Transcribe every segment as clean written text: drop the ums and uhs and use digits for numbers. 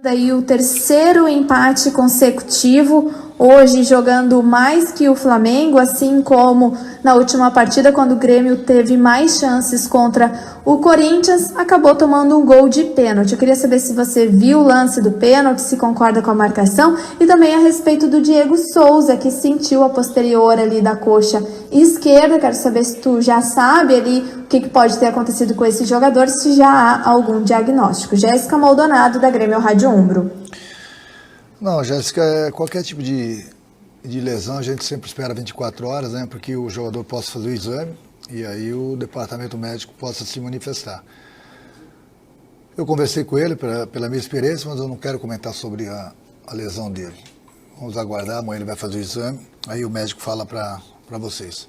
Daí o terceiro empate consecutivo, hoje jogando mais que o Flamengo, assim como na última partida, quando o Grêmio teve mais chances contra o Corinthians, acabou tomando um gol de pênalti. Eu queria saber se você viu o lance do pênalti, se concorda com a marcação, e também a respeito do Diego Souza, que sentiu a posterior ali da coxa esquerda. Quero saber se tu já sabe ali o que pode ter acontecido com esse jogador, se já há algum diagnóstico. Jéssica Maldonado, da Grêmio Rádio Umbro. Não, Jéssica, qualquer tipo de lesão a gente sempre espera 24 horas, né, porque o jogador possa fazer o exame e aí o departamento médico possa se manifestar. Eu conversei com ele pela minha experiência, mas eu não quero comentar sobre a lesão dele. Vamos aguardar, amanhã ele vai fazer o exame, aí o médico fala para vocês.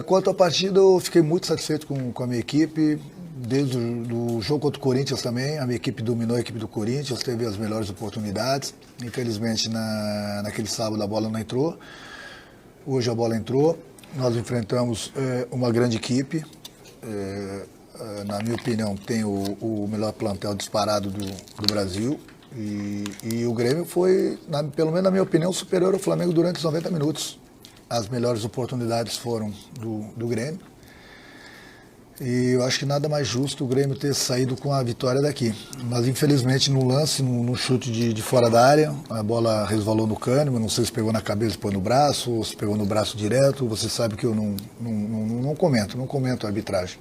Quanto à partida, eu fiquei muito satisfeito com a minha equipe. Desde o jogo contra o Corinthians também, a minha equipe dominou a equipe do Corinthians, teve as melhores oportunidades. Infelizmente, naquele sábado a bola não entrou. Hoje a bola entrou. Nós enfrentamos uma grande equipe. Na minha opinião, tem o melhor plantel disparado do Brasil. E o Grêmio foi, pelo menos na minha opinião, superior ao Flamengo durante os 90 minutos. As melhores oportunidades foram do Grêmio. E eu acho que nada mais justo o Grêmio ter saído com a vitória daqui. Mas infelizmente no lance, no chute de fora da área, a bola resvalou no Kahneman, não sei se pegou na cabeça, põe no braço, ou se pegou no braço direto. Você sabe que eu não comento a arbitragem.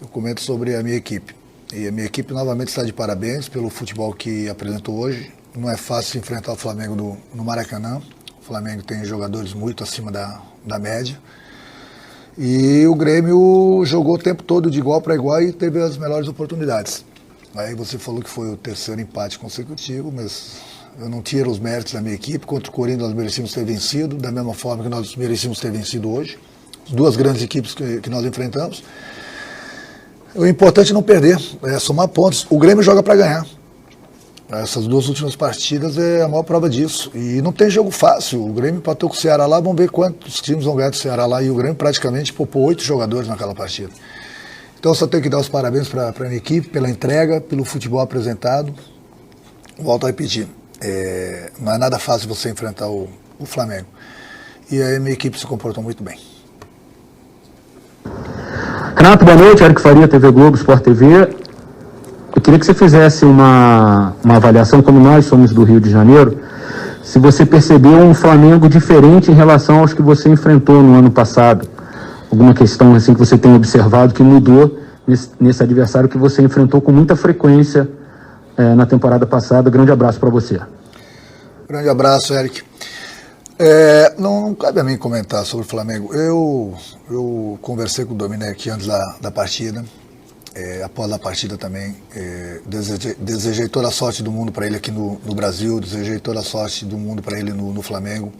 Eu comento sobre a minha equipe. E a minha equipe novamente está de parabéns pelo futebol que apresentou hoje. Não é fácil enfrentar o Flamengo no Maracanã. O Flamengo tem jogadores muito acima da média. E o Grêmio jogou o tempo todo de igual para igual e teve as melhores oportunidades. Aí você falou que foi o terceiro empate consecutivo, mas eu não tiro os méritos da minha equipe. Contra o Corinthians nós merecíamos ter vencido, da mesma forma que nós merecíamos ter vencido hoje. As duas grandes equipes que nós enfrentamos. O importante é não perder, é somar pontos. O Grêmio joga para ganhar. Essas duas últimas partidas é a maior prova disso. E não tem jogo fácil. O Grêmio empatou com o Ceará lá, vamos ver quantos times vão ganhar do Ceará lá. E o Grêmio praticamente poupou 8 jogadores naquela partida. Então eu só tenho que dar os parabéns para a minha equipe, pela entrega, pelo futebol apresentado. Volto a repetir, não é nada fácil você enfrentar o Flamengo. E a minha equipe se comportou muito bem. Renato, boa noite. Eric Faria, TV Globo, Sport TV. Eu queria que você fizesse uma avaliação, como nós somos do Rio de Janeiro, se você percebeu um Flamengo diferente em relação aos que você enfrentou no ano passado. Alguma questão assim que você tem observado que mudou nesse adversário que você enfrentou com muita frequência na temporada passada. Grande abraço para você. Grande abraço, Eric. Não cabe a mim comentar sobre o Flamengo. Eu conversei com o Domenech antes da partida. Após a partida também, desejei toda a sorte do mundo para ele aqui no Brasil, desejei toda a sorte do mundo para ele no Flamengo.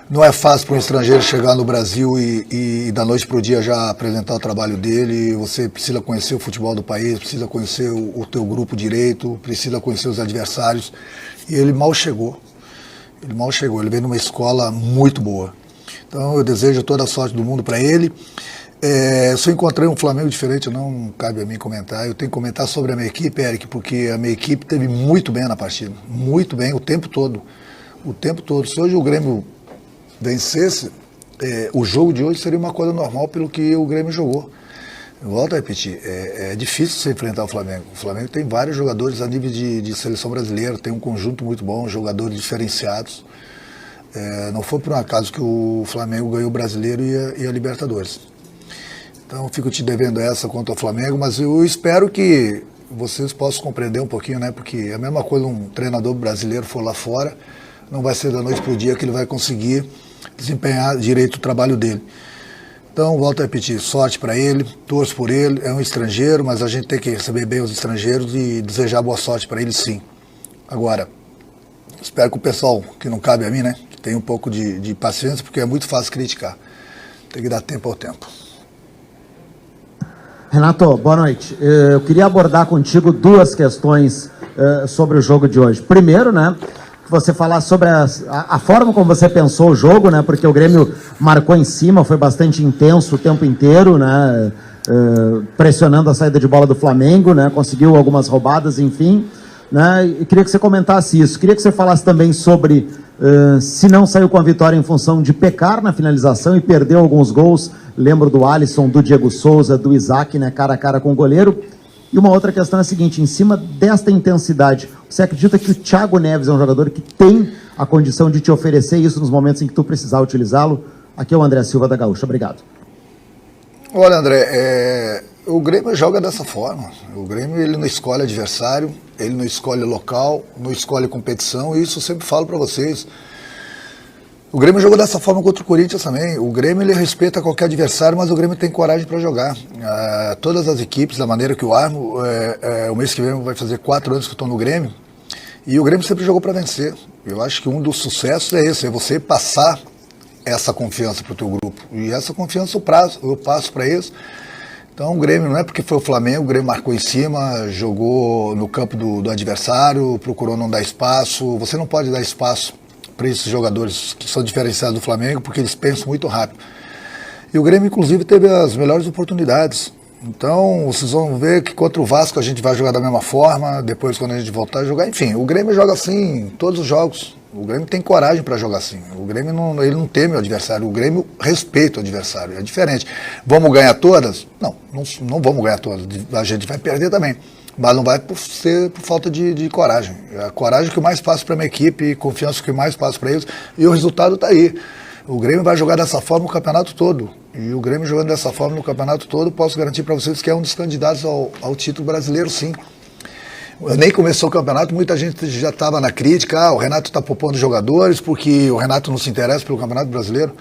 Não é fácil para um estrangeiro chegar no Brasil e da noite para o dia já apresentar o trabalho dele. Você precisa conhecer o futebol do país, precisa conhecer o teu grupo direito, precisa conhecer os adversários. E ele mal chegou, ele veio numa escola muito boa. Então eu desejo toda a sorte do mundo para ele. Se eu encontrei um Flamengo diferente, não cabe a mim comentar. Eu tenho que comentar sobre a minha equipe, Eric, porque a minha equipe teve muito bem na partida. Muito bem, o tempo todo. O tempo todo. Se hoje o Grêmio vencesse, o jogo de hoje seria uma coisa normal pelo que o Grêmio jogou. Eu volto a repetir, é difícil você enfrentar o Flamengo. O Flamengo tem vários jogadores a nível de seleção brasileira, tem um conjunto muito bom, jogadores diferenciados. Não foi por um acaso que o Flamengo ganhou o Brasileiro e a Libertadores. Então, fico te devendo essa quanto ao Flamengo, mas eu espero que vocês possam compreender um pouquinho, né? Porque é a mesma coisa um treinador brasileiro for lá fora, não vai ser da noite para o dia que ele vai conseguir desempenhar direito o trabalho dele. Então, volto a repetir, sorte para ele, torço por ele, é um estrangeiro, mas a gente tem que receber bem os estrangeiros e desejar boa sorte para ele sim. Agora, espero que o pessoal, que não cabe a mim, né? Que tenha um pouco de paciência, porque é muito fácil criticar. Tem que dar tempo ao tempo. Renato, boa noite. Eu queria abordar contigo duas questões sobre o jogo de hoje. Primeiro, né, que você falasse sobre a forma como você pensou o jogo, né, porque o Grêmio marcou em cima, foi bastante intenso o tempo inteiro, né, pressionando a saída de bola do Flamengo, né, conseguiu algumas roubadas, enfim. né? Eu queria que você comentasse isso. Queria que você falasse também sobre se não saiu com a vitória em função de pecar na finalização e perdeu alguns gols. Lembro do Alisson, do Diego Souza, do Isaac, né, cara a cara com o goleiro. E uma outra questão é a seguinte: em cima desta intensidade, você acredita que o Thiago Neves é um jogador que tem a condição de te oferecer isso nos momentos em que tu precisar utilizá-lo? Aqui é o André Silva da Gaúcha. Obrigado. Olha, André, o Grêmio joga dessa forma. O Grêmio, ele não escolhe adversário, ele não escolhe local, não escolhe competição, e isso eu sempre falo para vocês. O Grêmio jogou dessa forma contra o Corinthians também. O Grêmio, ele respeita qualquer adversário, mas o Grêmio tem coragem para jogar. Todas as equipes, da maneira que eu armo, o mês que vem vai fazer 4 anos que eu estou no Grêmio, e o Grêmio sempre jogou para vencer. Eu acho que um dos sucessos é esse, é você passar essa confiança para o teu grupo. E essa confiança eu passo para eles. Então o Grêmio, não é porque foi o Flamengo, o Grêmio marcou em cima, jogou no campo do adversário, procurou não dar espaço. Você não pode dar espaço para esses jogadores que são diferenciados do Flamengo, porque eles pensam muito rápido. E o Grêmio, inclusive, teve as melhores oportunidades. Então, vocês vão ver que contra o Vasco a gente vai jogar da mesma forma, depois quando a gente voltar a jogar. Enfim, o Grêmio joga assim em todos os jogos. O Grêmio tem coragem para jogar assim. O Grêmio ele não teme o adversário, o Grêmio respeita o adversário. É diferente. Vamos ganhar todas? Não vamos ganhar todas. A gente vai perder também. Mas não vai ser por falta de coragem. A coragem que eu mais passo para a minha equipe, confiança que eu mais passo para eles, e o resultado está aí. O Grêmio vai jogar dessa forma o campeonato todo. E o Grêmio jogando dessa forma no campeonato todo, posso garantir para vocês que é um dos candidatos ao título brasileiro, sim. Nem começou o campeonato, muita gente já estava na crítica, o Renato está poupando jogadores porque o Renato não se interessa pelo Campeonato Brasileiro.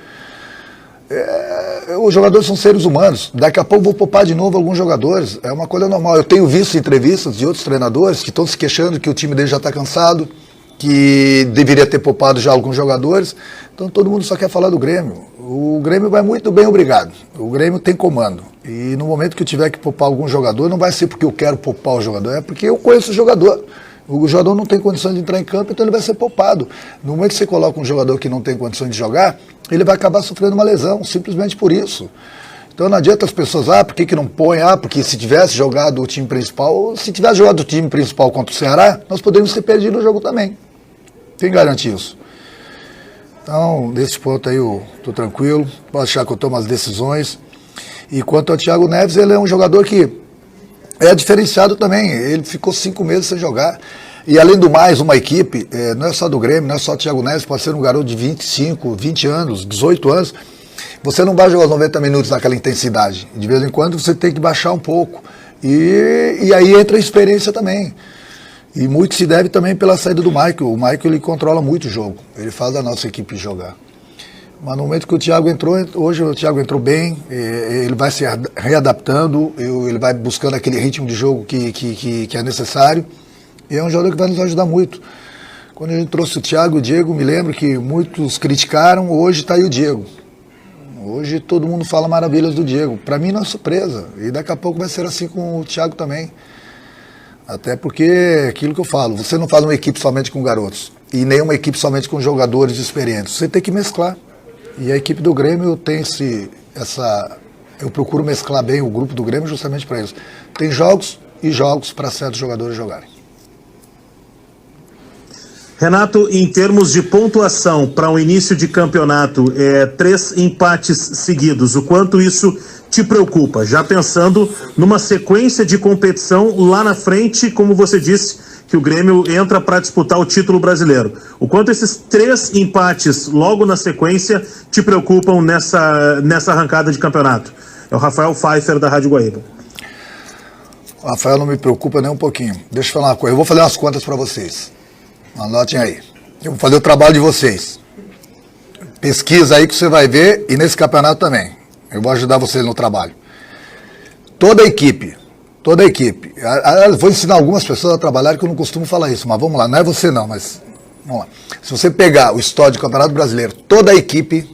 Os jogadores são seres humanos, daqui a pouco vou poupar de novo alguns jogadores, é uma coisa normal. Eu tenho visto entrevistas de outros treinadores que estão se queixando que o time dele já está cansado, que deveria ter poupado já alguns jogadores, então todo mundo só quer falar do Grêmio. O Grêmio vai muito bem, obrigado. O Grêmio tem comando. E no momento que eu tiver que poupar algum jogador, não vai ser porque eu quero poupar o jogador, é porque eu conheço o jogador. O jogador não tem condições de entrar em campo, então ele vai ser poupado. No momento que você coloca um jogador que não tem condições de jogar, ele vai acabar sofrendo uma lesão, simplesmente por isso. Então não adianta as pessoas, por que não põe? Porque se tivesse jogado o time principal, se tivesse jogado o time principal contra o Ceará, nós poderíamos ter perdido o jogo também. Quem garante isso? Então, nesse ponto aí eu estou tranquilo, posso achar que eu tomo as decisões. E quanto ao Thiago Neves, ele é um jogador que é diferenciado também. Ele ficou 5 meses sem jogar. E além do mais, uma equipe, não é só do Grêmio, não é só o Thiago Neves, pode ser um garoto de 25, 20 anos, 18 anos. Você não vai jogar os 90 minutos naquela intensidade. De vez em quando você tem que baixar um pouco. E aí entra a experiência também. E muito se deve também pela saída do Michael. O Michael, ele controla muito o jogo. Ele faz a nossa equipe jogar. Mas no momento que o Thiago entrou, hoje o Thiago entrou bem, ele vai se readaptando, ele vai buscando aquele ritmo de jogo que é necessário. E é um jogador que vai nos ajudar muito. Quando a gente trouxe o Thiago e o Diego, me lembro que muitos criticaram, hoje está aí o Diego. Hoje todo mundo fala maravilhas do Diego. Para mim não é surpresa. E daqui a pouco vai ser assim com o Thiago também. Até porque é aquilo que eu falo, você não faz uma equipe somente com garotos e nem uma equipe somente com jogadores experientes, você tem que mesclar. E a equipe do Grêmio tem eu procuro mesclar bem o grupo do Grêmio justamente para isso. Tem jogos e jogos para certos jogadores jogarem. Renato, em termos de pontuação para o início de campeonato, 3 empates seguidos, o quanto isso te preocupa? Já pensando numa sequência de competição lá na frente, como você disse, que o Grêmio entra para disputar o título brasileiro. O quanto esses 3 empates logo na sequência te preocupam nessa arrancada de campeonato? É o Rafael Pfeiffer, da Rádio Guaíba. O Rafael não me preocupa nem um pouquinho. Deixa eu falar uma coisa, eu vou fazer umas contas para vocês. Anotem aí. Eu vou fazer o trabalho de vocês. Pesquisa aí que você vai ver, e nesse campeonato também. Eu vou ajudar vocês no trabalho. Toda a equipe. Vou ensinar algumas pessoas a trabalhar que eu não costumo falar isso, mas vamos lá, não é você não, mas vamos lá. Se você pegar o histórico do Campeonato Brasileiro, toda a equipe,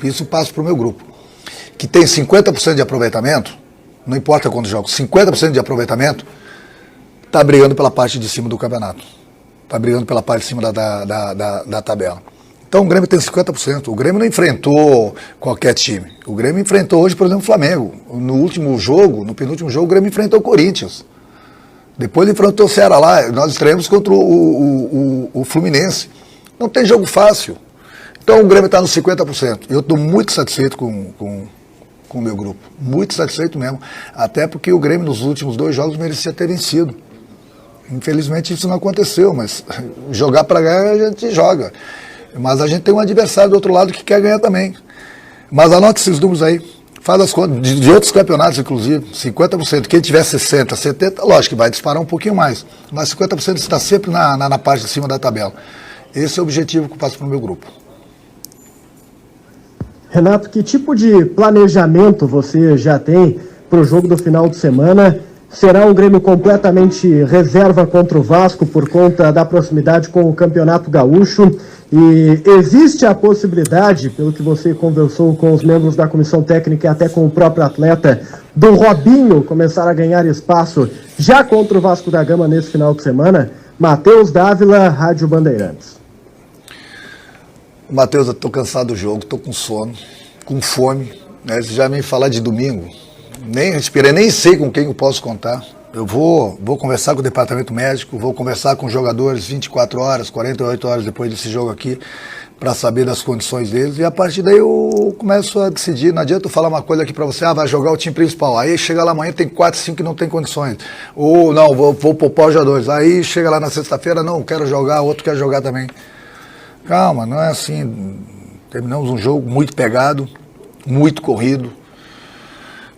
isso passa para o meu grupo, que tem 50% de aproveitamento, não importa quantos jogos, 50% de aproveitamento, está brigando pela parte de cima do campeonato. Está brigando pela parte de cima da tabela. Então o Grêmio tem 50%. O Grêmio não enfrentou qualquer time. O Grêmio enfrentou hoje, por exemplo, o Flamengo. No último jogo, no penúltimo jogo, o Grêmio enfrentou o Corinthians. Depois enfrentou o Ceará lá, nós estreamos contra o Fluminense. Não tem jogo fácil. Então o Grêmio está nos 50%. Eu estou muito satisfeito com o meu grupo. Muito satisfeito mesmo. Até porque o Grêmio nos últimos 2 jogos merecia ter vencido. Infelizmente isso não aconteceu, mas jogar para ganhar a gente joga. Mas a gente tem um adversário do outro lado que quer ganhar também. Mas anote esses números aí. Faz as contas, de outros campeonatos, inclusive, 50%. Quem tiver 60%, 70%, lógico que vai disparar um pouquinho mais. Mas 50% está sempre na parte de cima da tabela. Esse é o objetivo que eu passo para o meu grupo. Renato, que tipo de planejamento você já tem para o jogo do final de semana? Será um Grêmio completamente reserva contra o Vasco por conta da proximidade com o Campeonato Gaúcho? E existe a possibilidade, pelo que você conversou com os membros da comissão técnica e até com o próprio atleta, do Robinho começar a ganhar espaço já contra o Vasco da Gama nesse final de semana? Matheus Dávila, Rádio Bandeirantes. Matheus, eu estou cansado do jogo, estou com sono, com fome. Né? Você já me falar de domingo, nem respirei, nem sei com quem eu posso contar. Eu vou conversar com o departamento médico, vou conversar com os jogadores 24 horas, 48 horas depois desse jogo aqui, para saber das condições deles, e a partir daí eu começo a decidir. Não adianta eu falar uma coisa aqui para você, vai jogar o time principal, aí chega lá amanhã tem 4, 5 que não tem condições, ou não, vou poupar os jogadores, aí chega lá na sexta-feira, não, quero jogar, outro quer jogar também. Calma, não é assim. Terminamos um jogo muito pegado, muito corrido,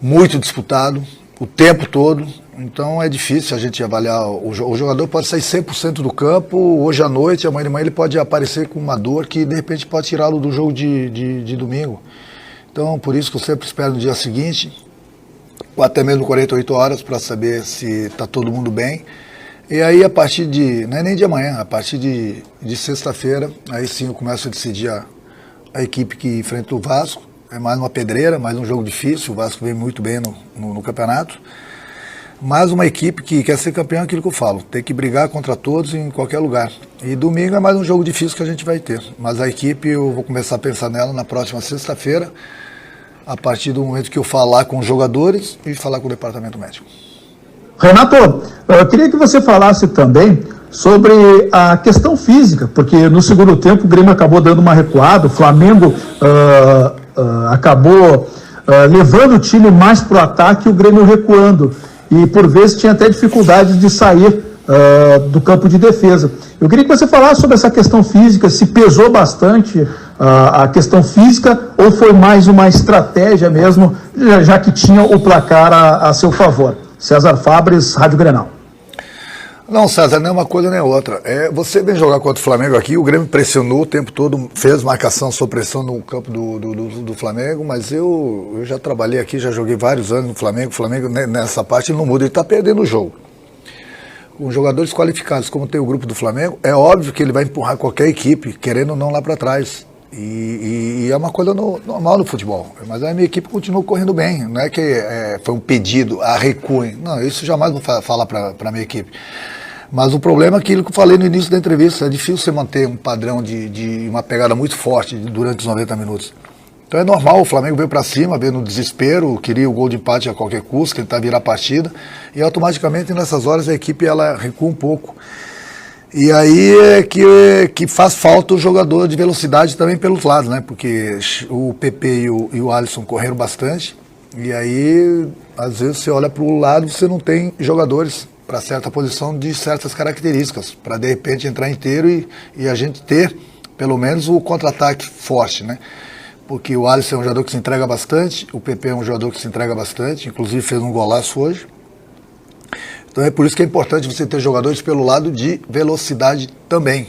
muito disputado, o tempo todo. Então é difícil a gente avaliar. O jogador pode sair 100% do campo, hoje à noite, amanhã de manhã ele pode aparecer com uma dor que de repente pode tirá-lo do jogo de domingo. Então por isso que eu sempre espero no dia seguinte, ou até mesmo 48 horas, para saber se está todo mundo bem. E aí a partir de, não é nem de amanhã, a partir de sexta-feira, aí sim eu começo a decidir a equipe que enfrenta o Vasco. É mais uma pedreira, mais um jogo difícil, o Vasco vem muito bem no campeonato. Mais uma equipe que quer ser campeão, é aquilo que eu falo, tem que brigar contra todos em qualquer lugar. E domingo é mais um jogo difícil que a gente vai ter. Mas a equipe, eu vou começar a pensar nela na próxima sexta-feira, a partir do momento que eu falar com os jogadores e falar com o departamento médico. Renato, eu queria que você falasse também sobre a questão física, porque no segundo tempo o Grêmio acabou dando uma recuada, o Flamengo acabou levando o time mais para o ataque e o Grêmio recuando. E por vezes tinha até dificuldade de sair do campo de defesa. Eu queria que você falasse sobre essa questão física, se pesou bastante a questão física ou foi mais uma estratégia mesmo, já que tinha o placar a seu favor. César Fabres, Rádio Grenal. Não, César, nem uma coisa nem outra. Você vem jogar contra o Flamengo aqui, o Grêmio pressionou o tempo todo, fez marcação, sob pressão no campo do Flamengo, mas eu já trabalhei aqui, já joguei vários anos no Flamengo. O Flamengo nessa parte não muda, ele está perdendo o jogo. Com jogadores qualificados, como tem o grupo do Flamengo, é óbvio que ele vai empurrar qualquer equipe, querendo ou não, lá para trás. E é uma coisa normal no futebol. Mas a minha equipe continuou correndo bem. Não é que foi um pedido, recuem. Não, isso jamais vou falar para a minha equipe. Mas o problema é aquilo que eu falei no início da entrevista. É difícil você manter um padrão de uma pegada muito forte durante os 90 minutos. Então é normal, o Flamengo veio para cima, veio no desespero, queria o gol de empate a qualquer custo, tentar virar a partida. E automaticamente nessas horas a equipe ela recua um pouco. E aí é que faz falta o jogador de velocidade também pelos lados, né? Porque o PP e o Alisson correram bastante. E aí, às vezes, você olha para o lado, você não tem jogadores para certa posição de certas características, para de repente entrar inteiro e a gente ter, pelo menos, o contra-ataque forte, né? Porque o Alisson é um jogador que se entrega bastante, o PP é um jogador que se entrega bastante, inclusive fez um golaço hoje. Então é por isso que é importante você ter jogadores pelo lado de velocidade também.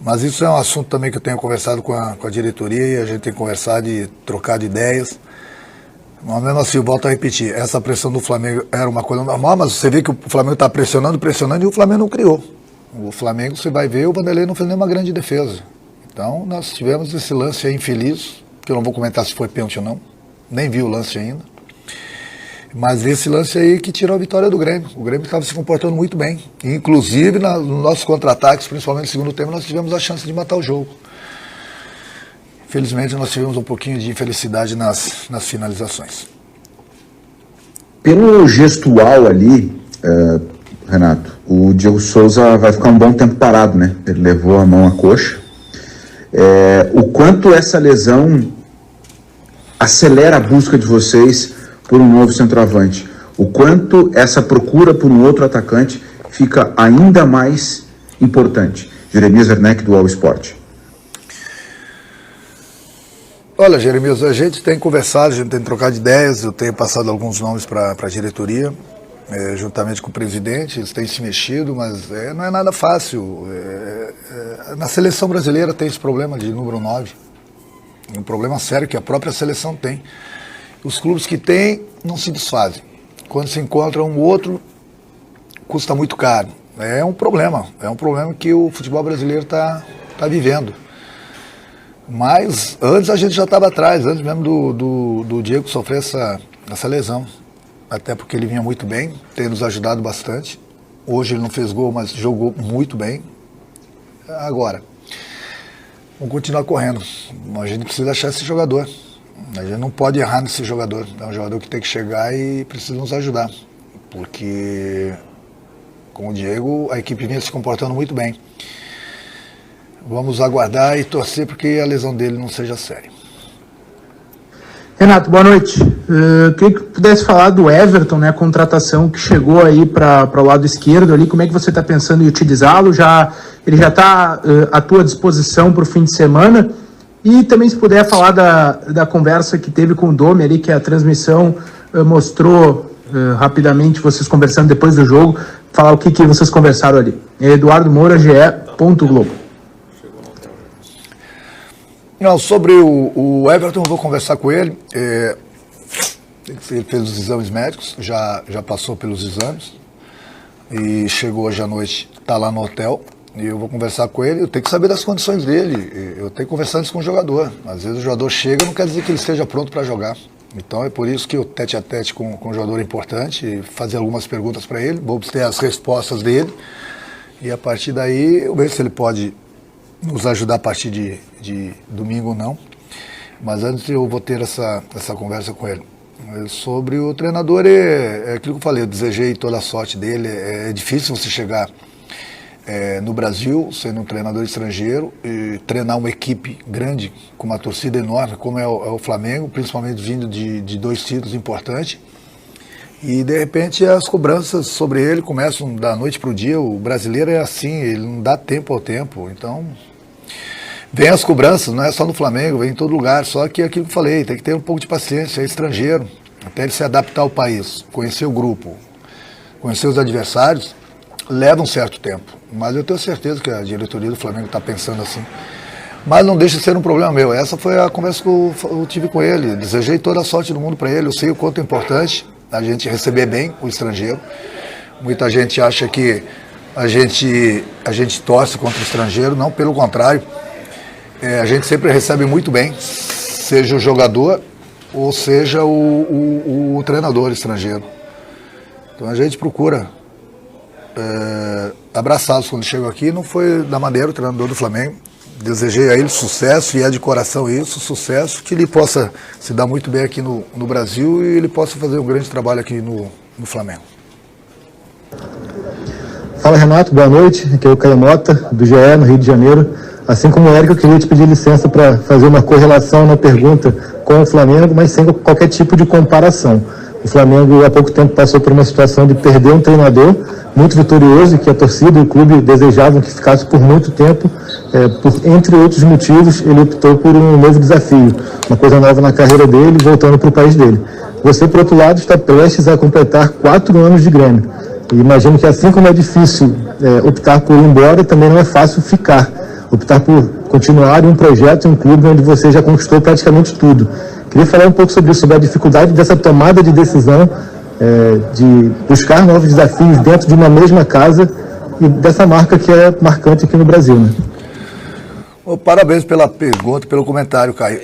Mas isso é um assunto também que eu tenho conversado com a diretoria e a gente tem conversado e trocado ideias. Mas mesmo assim, eu volto a repetir, essa pressão do Flamengo era uma coisa normal, mas você vê que o Flamengo está pressionando e o Flamengo não criou. O Flamengo, você vai ver, o Vanderlei não fez nenhuma grande defesa. Então nós tivemos esse lance aí infeliz, que eu não vou comentar se foi pênalti ou não, nem vi o lance ainda. Mas esse lance aí que tirou a vitória do Grêmio. O Grêmio estava se comportando muito bem. Inclusive, nos nossos contra-ataques, principalmente no segundo tempo, nós tivemos a chance de matar o jogo. Infelizmente, nós tivemos um pouquinho de infelicidade nas finalizações. Pelo gestual ali, Renato. O Diego Souza vai ficar um bom tempo parado, né? Ele levou a mão à coxa. O quanto essa lesão acelera a busca de vocês por um novo centroavante? O quanto essa procura por um outro atacante fica ainda mais importante? Jeremias Werneck, do All Sport. Olha, Jeremias, a gente tem conversado, a gente tem trocado ideias, eu tenho passado alguns nomes para a diretoria, juntamente com o presidente, eles têm se mexido, mas não é nada fácil. Na seleção brasileira tem esse problema de número 9, um problema sério que a própria seleção tem. Os clubes que têm não se desfazem. Quando se encontra um outro, custa muito caro. É um problema que o futebol brasileiro está vivendo. Mas antes a gente já estava atrás, antes mesmo do Diego sofrer essa lesão. Até porque ele vinha muito bem, tem nos ajudado bastante. Hoje ele não fez gol, mas jogou muito bem. Agora, vamos continuar correndo. A gente precisa achar esse jogador. A gente não pode errar nesse jogador. É um jogador que tem que chegar e precisa nos ajudar. Porque com o Diego a equipe vinha se comportando muito bem. Vamos aguardar e torcer porque a lesão dele não seja séria. Renato, boa noite. Queria que pudesse falar do Everton, né, a contratação que chegou aí para o lado esquerdo ali. Como é que você está pensando em utilizá-lo? Ele já está à tua disposição para o fim de semana? E também se puder falar da conversa que teve com o Domi ali, que a transmissão mostrou rapidamente, vocês conversando depois do jogo, falar o que vocês conversaram ali. Eduardo Moura, GE.globo. Não, sobre o Everton, eu vou conversar com ele. Ele fez os exames médicos, já passou pelos exames e chegou hoje à noite, está lá no hotel. E eu vou conversar com ele, eu tenho que saber das condições dele, eu tenho que conversar antes com o jogador. Às vezes o jogador chega, não quer dizer que ele esteja pronto para jogar. Então é por isso que o tete-a-tete com o jogador é importante, fazer algumas perguntas para ele, vou obter as respostas dele. E a partir daí eu vejo se ele pode nos ajudar a partir de domingo ou não. Mas antes eu vou ter essa conversa com ele. Sobre o treinador, é aquilo que eu falei, eu desejei toda a sorte dele. É difícil você chegar no Brasil, sendo um treinador estrangeiro, e treinar uma equipe grande, com uma torcida enorme, como é o Flamengo, principalmente vindo de 2 títulos importantes. E de repente as cobranças sobre ele começam da noite para o dia. O brasileiro é assim, ele não dá tempo ao tempo. Então, vem as cobranças, não é só no Flamengo, vem em todo lugar. Só que é aquilo que eu falei, tem que ter um pouco de paciência, é estrangeiro, até ele se adaptar ao país, conhecer o grupo, conhecer os adversários, leva um certo tempo. Mas eu tenho certeza que a diretoria do Flamengo está pensando assim. Mas não deixa de ser um problema meu. Essa foi a conversa que eu tive com ele. Desejei toda a sorte do mundo para ele. Eu sei o quanto é importante a gente receber bem o estrangeiro. Muita gente acha que a gente torce contra o estrangeiro. Não, pelo contrário. A gente sempre recebe muito bem, seja o jogador ou seja o treinador estrangeiro. Então a gente procura abraçá-los quando chegam aqui. Não foi da maneira o treinador do Flamengo. Desejei a ele sucesso, e é de coração isso, sucesso, que ele possa se dar muito bem aqui no Brasil e ele possa fazer um grande trabalho aqui no Flamengo. Fala, Renato, boa noite, aqui é o Caio Mota, do GE, no Rio de Janeiro. Assim como o Érico, eu queria te pedir licença para fazer uma correlação na pergunta com o Flamengo, mas sem qualquer tipo de comparação. O Flamengo há pouco tempo passou por uma situação de perder um treinador muito vitorioso, que a torcida e o clube desejavam que ficasse por muito tempo. Entre outros motivos, ele optou por um novo desafio, uma coisa nova na carreira dele, voltando para o país dele. Você, por outro lado, está prestes a completar 4 anos de Grêmio. E imagino que assim como é difícil optar por ir embora, também não é fácil ficar. Optar por continuar em um projeto, em um clube onde você já conquistou praticamente tudo. Queria falar um pouco sobre isso, sobre a dificuldade dessa tomada de decisão, de buscar novos desafios dentro de uma mesma casa e dessa marca que é marcante aqui no Brasil, né? Parabéns pela pergunta, pelo comentário, Caio.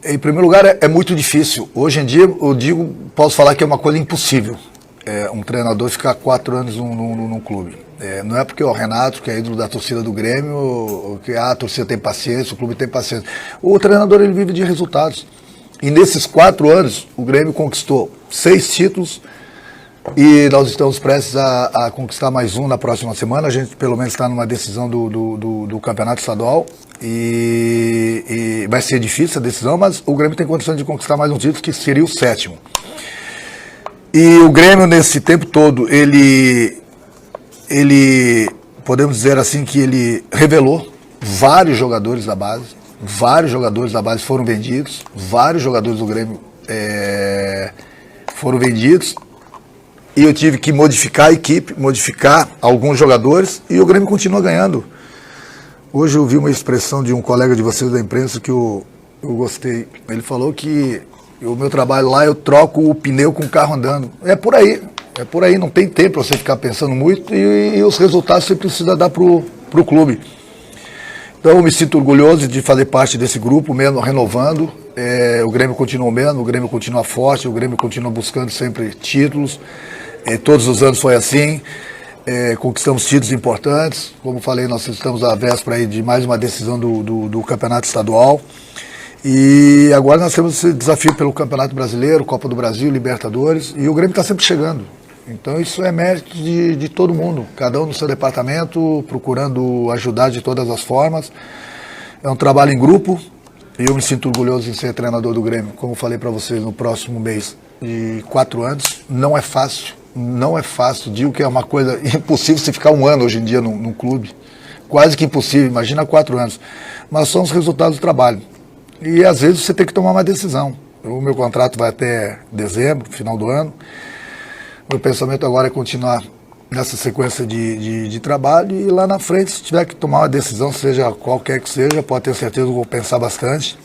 Em primeiro lugar, é muito difícil. Hoje em dia, eu digo, posso falar que é uma coisa impossível. Um treinador ficar 4 anos num clube. Não é porque o Renato, que é ídolo da torcida do Grêmio, que a torcida tem paciência, o clube tem paciência. O treinador, ele vive de resultados. E nesses 4 anos, o Grêmio conquistou 6 títulos, E nós estamos prestes a conquistar mais um na próxima semana. A gente pelo menos está numa decisão do campeonato estadual e vai ser difícil a decisão, mas o Grêmio tem condições de conquistar mais um título, que seria o 7º. E o Grêmio, nesse tempo todo, ele podemos dizer assim que ele revelou vários jogadores da base. Vários jogadores da base foram vendidos, vários jogadores do Grêmio foram vendidos, e eu tive que modificar a equipe, modificar alguns jogadores, e o Grêmio continua ganhando. Hoje eu vi uma expressão de um colega de vocês da imprensa que eu gostei. Ele falou que o meu trabalho lá, eu troco o pneu com o carro andando. É por aí, não tem tempo para você ficar pensando muito, e os resultados você precisa dar pro clube. Então eu me sinto orgulhoso de fazer parte desse grupo, mesmo renovando. O Grêmio continua mesmo, o Grêmio continua forte, o Grêmio continua buscando sempre títulos. Todos os anos foi assim. Conquistamos títulos importantes. Como falei, nós estamos à véspera aí de mais uma decisão do campeonato estadual. E agora nós temos esse desafio pelo Campeonato Brasileiro, Copa do Brasil, Libertadores, e o Grêmio está sempre chegando. Então isso é mérito de todo mundo, cada um no seu departamento, procurando ajudar de todas as formas. É um trabalho em grupo e eu me sinto orgulhoso em ser treinador do Grêmio. Como falei para vocês, no próximo mês de 4 anos, não é fácil, digo que é uma coisa impossível se ficar um ano hoje em dia num clube, quase que impossível, imagina 4 anos, mas são os resultados do trabalho. E às vezes você tem que tomar uma decisão. O meu contrato vai até dezembro, final do ano. Meu pensamento agora é continuar nessa sequência de trabalho, e lá na frente, se tiver que tomar uma decisão, seja qualquer que seja, pode ter certeza que eu vou pensar bastante.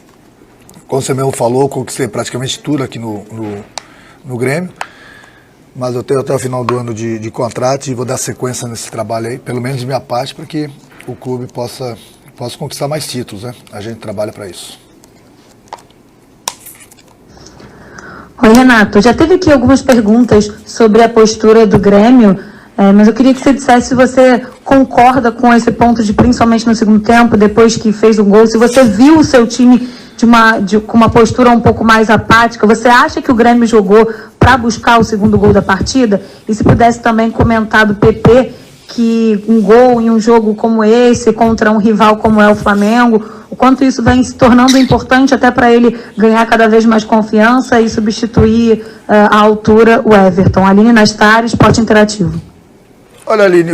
Como você mesmo falou, eu conquistei praticamente tudo aqui no Grêmio, mas eu tenho até o final do ano de contrato e vou dar sequência nesse trabalho aí, pelo menos de minha parte, para que o clube possa conquistar mais títulos, né? A gente trabalha para isso. Oi, Renato, já teve aqui algumas perguntas sobre a postura do Grêmio, mas eu queria que você dissesse se você concorda com esse ponto, principalmente no segundo tempo, depois que fez um gol, se você viu o seu time com uma postura um pouco mais apática. Você acha que o Grêmio jogou para buscar o segundo gol da partida? E se pudesse também comentar do PP, que um gol em um jogo como esse, contra um rival como é o Flamengo, o quanto isso vem se tornando importante até para ele ganhar cada vez mais confiança e substituir à altura o Everton. Aline Nastari, Esporte Interativo. Olha, Aline,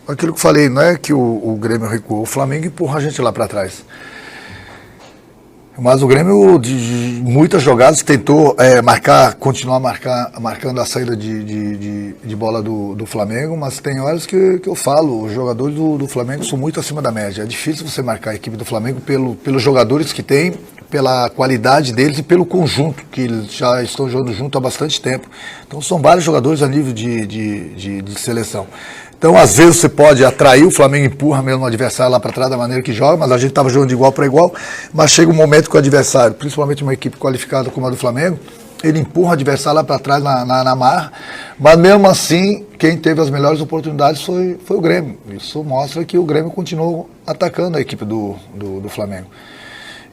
aquilo que eu falei, não é que o Grêmio recuou, o Flamengo empurra a gente lá para trás. Mas o Grêmio, de muitas jogadas, tentou continuar marcando a saída de bola do Flamengo, mas tem horas que eu falo, os jogadores do Flamengo são muito acima da média. É difícil você marcar a equipe do Flamengo pelos jogadores que tem, pela qualidade deles e pelo conjunto, que eles já estão jogando junto há bastante tempo. Então são vários jogadores a nível de seleção. Então, às vezes, você pode atrair, o Flamengo empurra mesmo o adversário lá para trás da maneira que joga, mas a gente estava jogando de igual para igual, mas chega um momento que o adversário, principalmente uma equipe qualificada como a do Flamengo, ele empurra o adversário lá para trás na marra, mas mesmo assim, quem teve as melhores oportunidades foi o Grêmio. Isso mostra que o Grêmio continuou atacando a equipe do Flamengo.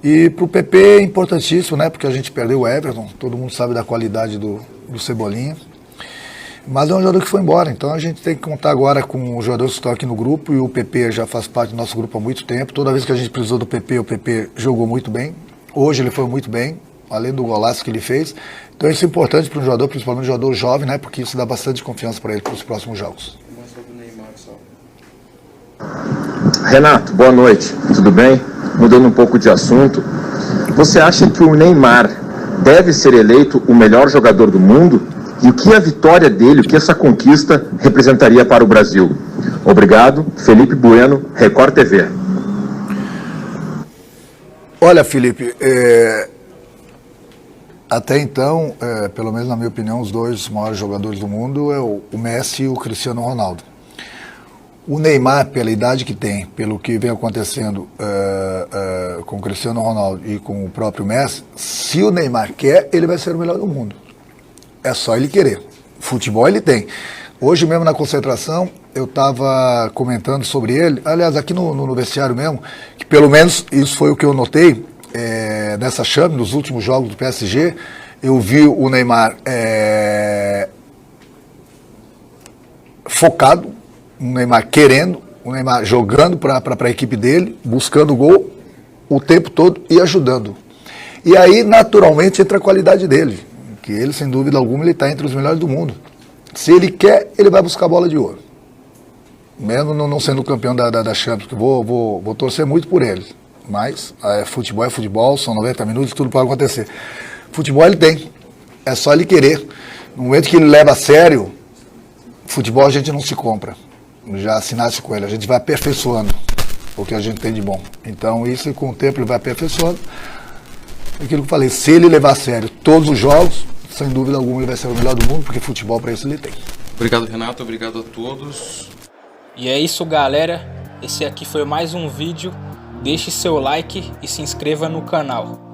E para o PP é importantíssimo, né, porque a gente perdeu o Everton, todo mundo sabe da qualidade do Cebolinha. Mas é um jogador que foi embora, então a gente tem que contar agora com os jogadores que estão aqui no grupo, e o PP já faz parte do nosso grupo há muito tempo. Toda vez que a gente precisou do PP, o PP jogou muito bem. Hoje ele foi muito bem, além do golaço que ele fez. Então isso é importante para um jogador, principalmente um jogador jovem, né, porque isso dá bastante confiança para ele para os próximos jogos. Renato, boa noite, tudo bem? Mudando um pouco de assunto, você acha que o Neymar deve ser eleito o melhor jogador do mundo? E o que a vitória dele, o que essa conquista representaria para o Brasil? Obrigado, Felipe Bueno, Record TV. Olha, Felipe, até então, pelo menos na minha opinião, os dois maiores jogadores do mundo é o Messi e o Cristiano Ronaldo. O Neymar, pela idade que tem, pelo que vem acontecendo com o Cristiano Ronaldo e com o próprio Messi, se o Neymar quer, ele vai ser o melhor do mundo. É só ele querer. Futebol ele tem. Hoje mesmo na concentração, eu estava comentando sobre ele, aliás, aqui no vestiário mesmo, que pelo menos isso foi o que eu notei nessa chame, nos últimos jogos do PSG, eu vi o Neymar focado, o Neymar querendo, o Neymar jogando para a equipe dele, buscando gol o tempo todo e ajudando. E aí, naturalmente, entra a qualidade dele, que ele, sem dúvida alguma, ele está entre os melhores do mundo. Se ele quer, ele vai buscar a bola de ouro. Mesmo não sendo campeão da Champions, que vou torcer muito por ele. Mas futebol é futebol, são 90 minutos, tudo pode acontecer. Futebol ele tem, é só ele querer. No momento que ele leva a sério, futebol a gente não se compra. Já assinasse com ele, a gente vai aperfeiçoando o que a gente tem de bom. Então isso com o tempo ele vai aperfeiçoando. Aquilo que eu falei, se ele levar a sério todos os jogos, sem dúvida alguma ele vai ser o melhor do mundo, porque futebol para isso ele tem. Obrigado, Renato, obrigado a todos. E é isso, galera. Esse aqui foi mais um vídeo. Deixe seu like e se inscreva no canal.